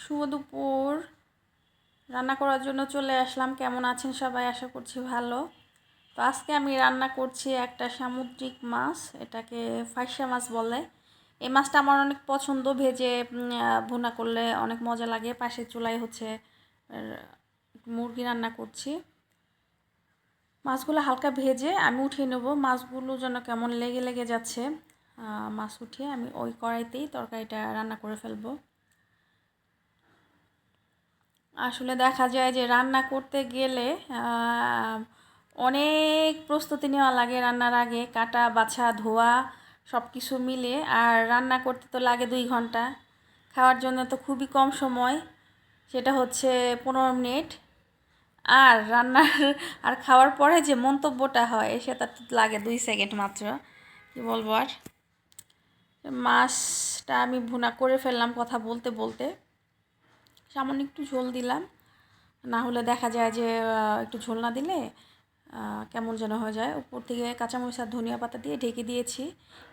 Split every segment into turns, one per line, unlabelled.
শুভ দুপুর। রান্না করার জন্য চলে আসলাম। কেমন আছেন সবাই? আশা করছি ভালো। তো আজকে আমি রান্না করছি একটা সামুদ্রিক মাছ, এটাকে ফাইসা মাছ বলে। এই মাছটা আমার অনেক পছন্দ, ভেজে ভুনা করলে অনেক মজা লাগে। পাশের চুলায় হচ্ছে মুরগি রান্না করছি। মাছগুলো হালকা ভেজে আমি উঠিয়ে নেব। মাছগুলো যেন কেমন লেগে লেগে যাচ্ছে, মাছ উঠিয়ে আমি ওই কড়াইতেই তরকারিটা রান্না করে ফেলবো। আসলে দেখা যায় যে রান্না করতে গেলে অনেক প্রস্তুতি নেওয়া লাগে। রান্নার আগে কাটা বাছা ধোয়া সব কিছু মিলে, আর রান্না করতে তো লাগে 2 ঘন্টা। খাওয়ার জন্য তো খুবই কম সময়, সেটা হচ্ছে 15 মিনিট। আর রান্নার আর খাওয়ার পরে যে মন্তব্যটা হয় সেটা তো লাগে 2 সেকেন্ড মাত্র। কি বলবো আর। মাছটা আমি ভুনা করে ফেললাম কথা বলতে বলতে। সামান্য একটু ঝোল দিলাম, না হলে দেখা যায় যে একটু ঝোল না দিলে কেমন যেন হয়ে যায়। উপর থেকে কাঁচামরিচ আর ধনিয়া পাতা দিয়ে ঢেকে দিয়েছি।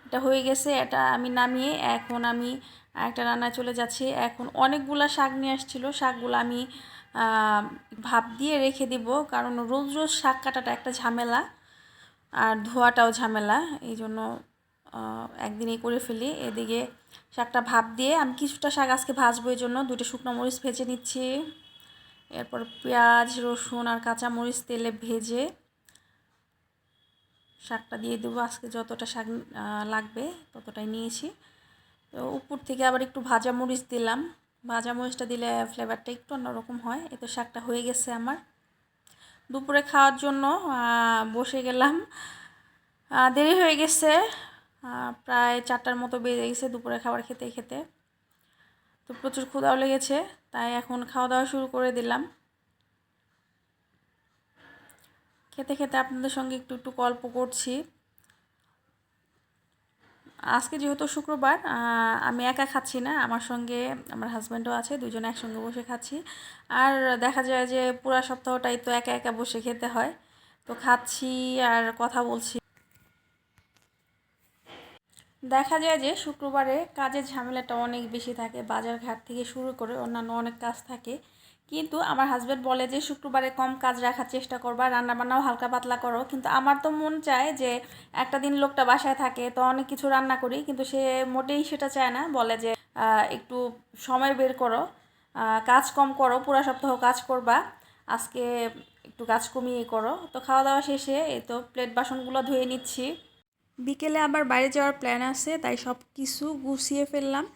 এটা হয়ে গেছে, এটা আমি নামিয়ে এখন আমি একটা রান্নায় চলে যাচ্ছি। এখন অনেকগুলা শাক নিয়ে আসছিলো, শাকগুলো আমি ভাপ দিয়ে রেখে দিব, কারণ রোজ রোজ শাক কাটাটা একটা ঝামেলা আর ধোয়াটাও ঝামেলা। এই জন্য একদিনেই করে ফেলি। এদিকে শাকটা ভাপ দিয়ে আমি কিছুটা শাক আজকে ভাজবো, এই জন্য 2টা শুকনো মরিচ ভেজে নিচ্ছি। এরপর পেঁয়াজ রসুন আর কাঁচামরিচ তেলে ভেজে শাকটা দিয়ে দেবো। আজকে যতটা শাক লাগবে ততটাই নিয়েছি। তো উপর থেকে আবার একটু ভাজা মরিচ দিলাম। ভাজা মরিচটা দিলে ফ্লেভারটা একটু অন্যরকম হয়। এই তো শাকটা হয়ে গেছে আমার। দুপুরে খাওয়ার জন্য বসে গেলাম। দেরি হয়ে গেছে, প্রায় 4টার মতো বেজে গেছে দুপুরে খাবার খেতে খেতে। তো প্রচুর ক্ষুধাও লেগেছে, তাই এখন খাওয়া দাওয়া শুরু করে দিলাম। খেতে খেতে আপনাদের সঙ্গে একটু একটু গল্প করছি। আজকে যেহেতু শুক্রবার, আমি একা খাচ্ছি না, আমার সঙ্গে আমার হাজব্যান্ডও আছে, দুজনে একসঙ্গে বসে খাচ্ছি। আর দেখা যায় যে পুরা সপ্তাহটাই তো একা একা বসে খেতে হয়। তো খাচ্ছি আর কথা বলছি। দেখা যায় যে শুক্রবারে কাজের ঝামেলাটা অনেক বেশি থাকে, বাজার ঘাট থেকে শুরু করে অন্যান্য অনেক কাজ থাকে। কিন্তু আমার হাজব্যান্ড বলে যে শুক্রবারে কম কাজ রাখার চেষ্টা করবা, রান্নাবান্নাও হালকা পাতলা করো। কিন্তু আমার তো মন চায় যে একটা দিন লোকটা বাসায় থাকে তো অনেক কিছু রান্না করি, কিন্তু সে মোটেই সেটা চায় না। বলে যে একটু সময় বের করো, কাজ কম করো, পুরা সপ্তাহ কাজ করবা, আজকে একটু কাজ কমিয়ে করো। তো খাওয়া দাওয়া শেষে এই তো প্লেট বাসনগুলো ধুয়ে নিচ্ছি। বিকেলে আবার বাইরে যাওয়ার প্ল্যান আছে, তাই সব কিছু গুছিয়ে ফেললাম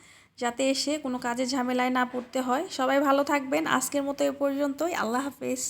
যাতে এসে কোনো কাজের ঝামেলায় না পড়তে হয়। সবাই ভালো থাকবেন। আজকের মতো এ পর্যন্তই। আল্লাহ হাফেজ।